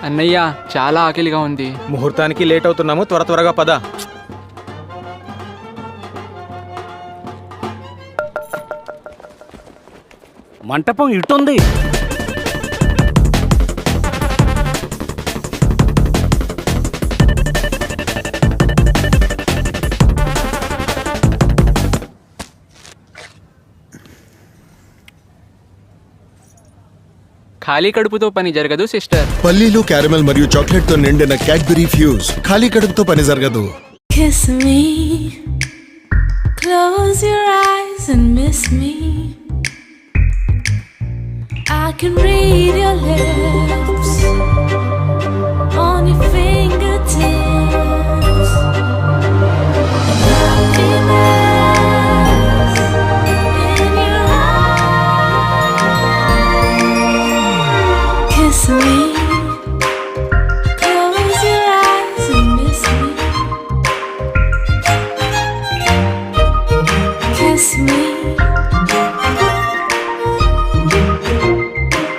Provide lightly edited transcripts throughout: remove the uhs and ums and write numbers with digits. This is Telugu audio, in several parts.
అన్నయ్య చాలా ఆకలిగా ఉంది. ముహూర్తానికి లేట్ అవుతున్నాము, త్వరగా పద. మంటపం ఇటుంది. ఖాళీ కడుపుతో పని జరగదు సిస్టర్. పల్లీలు, క్యారమెల్ మరియు చాక్లెట్ తో నిండిన క్యాడ్బరీ ఫ్యూజ్. ఖాళీ కడుపుతో పని జరగదు. Kiss me, close your eyes and miss me. I can read your lips on your fingertips. Happiness in your eyes. Kiss me, close your eyes and miss me. Kiss me.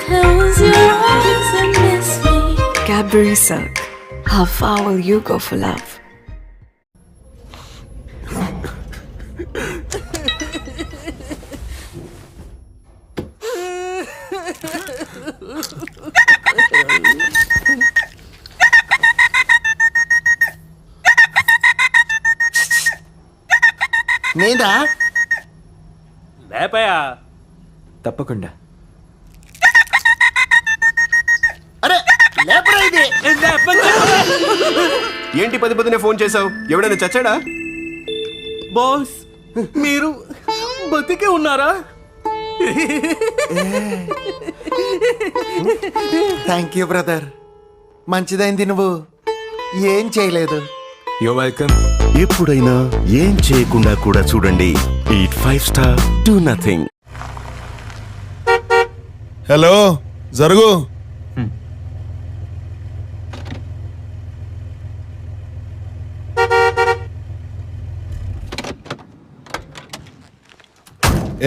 Close your eyes and miss me. Cadbury Silk. How far will you go for love? నేనా? లేపయా. తప్పకుండా. అరే లేపరా ఇది. ఏంటి పది పదినే ఫోన్ చేసావు? ఎవడైనా చచ్చాడా? బాస్, మీరు బతికే ఉన్నారా? Thank you brother. మంచిదైంది, నువ్వు ఏం చేయలేదు. You welcome. ఎప్పుడైనా ఏం చేయకుండా కూడా చూడండి. Eat 5 star, do nothing. Hello, జరుగు.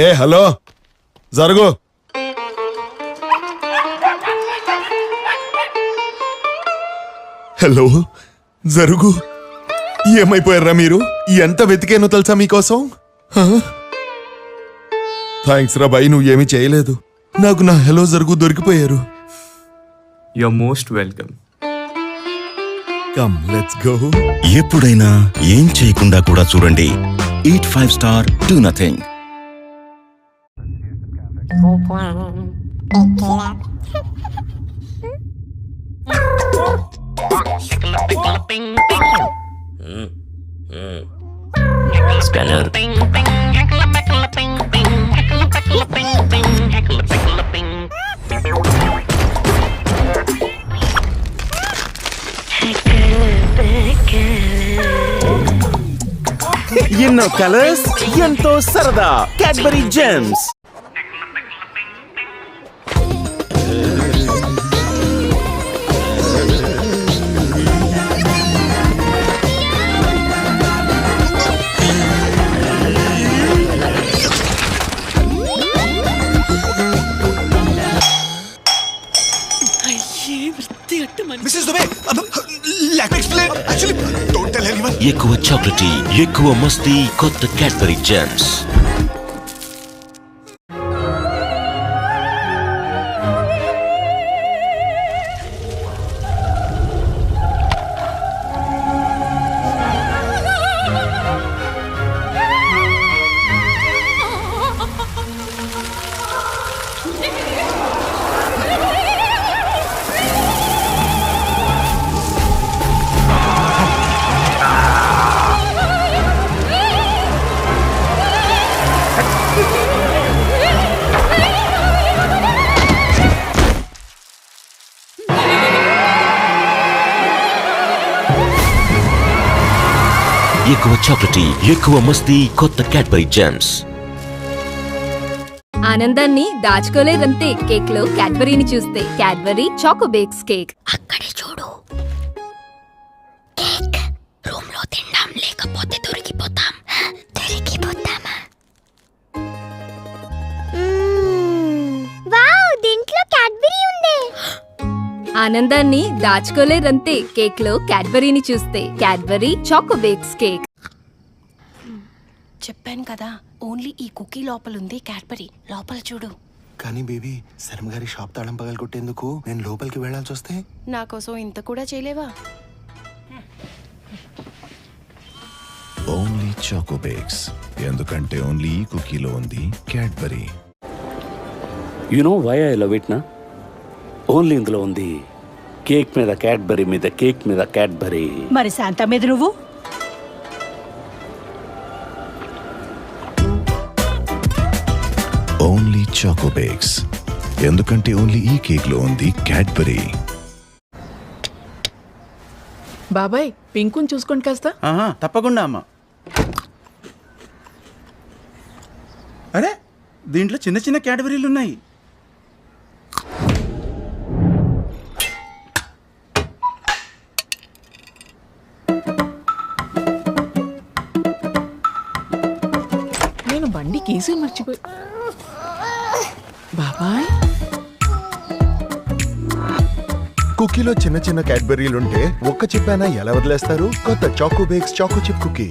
ఏ హలో, జరుగు. హలో, జరుగు. ఏమైపోయారా మీరు? ఎంత వెతికానో తెలుసా మీకోసం? థ్యాంక్స్ రా బాయ్, నువ్వు ఏమీ చేయలేదు. నాకు నా హలో జరుగు దొరికిపోయారు. You are most welcome. Come let's go. ఎప్పుడైనా ఏం చేయకుండా కూడా చూడండి. Eat 5 star, do nothing. Scanner. ఎన్నో కలర్స్, ఎంతో సరదా. Cadbury Gems. ఎక్కువ చాక్లెటీ, ఎక్కువ మస్తీ. కొత్త క్యాడ్బరీ జెమ్స్. ఎక్కువ చాక్లెటీ, ఎక్కువ మస్తీ. కొత్త క్యాడ్బరీ జెమ్స్. ఆనందాన్ని దాచుకోలేదంతే కేక్ లో క్యాడ్బరీని చూస్తే. Cadbury choco bakes cake. అక్కడే చూడు. కేక్ రూమ్ లో తిందాం, లేకపోతే దొరికిపోతాం. దొరికిపోతామా? వావ్, దీంట్లో క్యాడ్బరీ ఉంది. ఆనందాన్ని దాచుకోలేరంతే కేక్ లో క్యాడ్బరీని చూస్తే. Cadbury choco bakes cake. చెప్పాను కదా, ఓన్లీ ఈ కుకీ లోపలుంది క్యాడ్బరీ. లోపల చూడు. కానీ బేబీ శర్మ గారి షాప్ తాళం పగలు కొట్టేందుకు నేను లోపలికి వెళ్ళాల్సి వస్తే నా కోసం ఇంత కూడా చేయలేవా? ఓన్లీ చాకో బేక్స్, ఎందుకంటే ఓన్లీ ఈ కుకీలో ఉంది Cadbury. You know why I love it నా? ఓన్లీ ఇందులో ఉంది కేక్ మీద క్యాడ్బరీ మీద కేక్ మీద క్యాడ్బరీ. మరి శాంతా మీద నువ్వు? ఓన్లీ చాకో బేక్స్, ఎందుకంటే ఓన్లీ ఈ కేక్లో ఉంది క్యాడ్బరీ. బాబాయ్ పింకుని చూసుకోండి కాస్త. తప్పకుండా అమ్మా. అరే దీంట్లో చిన్న చిన్న క్యాటగరీలు ఉన్నాయి. నేను బండి కేసే మర్చిపోయి. బాబాయ్ కుకీలో చిన్న చిన్న క్యాడ్బరీలుంటే ఒక్క చిప్ అయినా ఎలా వదిలేస్తారు? కొత్త choco bakes choco chip cookie.